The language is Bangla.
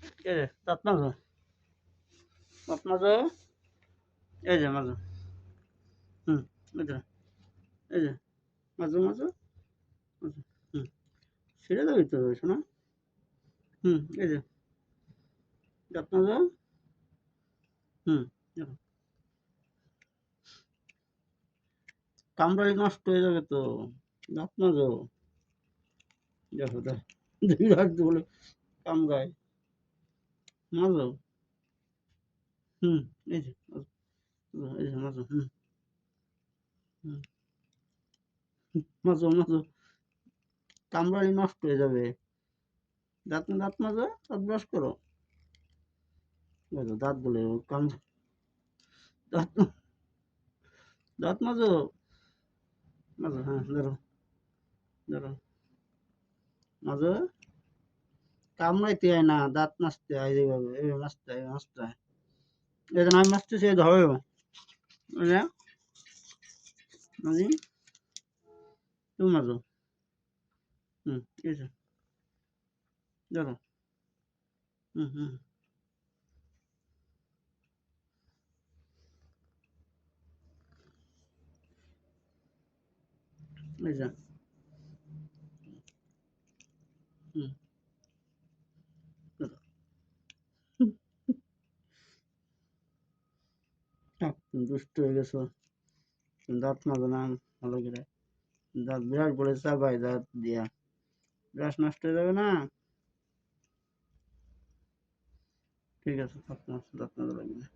এই যে দাঁত মাজো, দাঁত মাজো, এই যে মাজো। হুম, এই যে, এই যে মাজো মাজো মাজো। হুম, ছেড়ে যাবি তো শোনা। হুম, এই যে দাঁত মাজো। হুম, দেখো, কামড়ালি নষ্ট হয়ে যাবে তো। দাঁত মাজো। দেখো দেখ, দুই হাত বলে কামড়ায়। মাজো। হুম, এই যে মাজো, এই যে মাজো। হুম, হুম, মাজো মাজো, কামড়ালি নষ্ট হয়ে যাবে। দাঁত মাজো, দাঁত ব্রাশ করো। মাজো দাঁত বলে কাম, দাঁত দাঁত মাজো, মাজো। হ্যাঁ, ধরো ধরো, মাজো। কামড়াইতে হয় না, দাঁত মাজতে হয় যেভাবে, এইভাবে মাজতে হয়, মাজতে হয়। এই জন্য আমি মাজতেছি, এই ধরো, বুঝলে? মাজি, তুমি মাজো। হুম, এই যে ধরো। হুম হুম, এই যে। হুম, ধরো। থাক, তুমি দুষ্ট হয়ে গেছো। তুমি দাঁত মাজো না ভালো করে। দাঁত বিরাট বলে চাবাই দাঁত দিয়া, ব্রাশ নষ্ট হয়ে যাবে না। ঠিক আছে, থাক, তোমার দাঁত মাজা লাগবে না।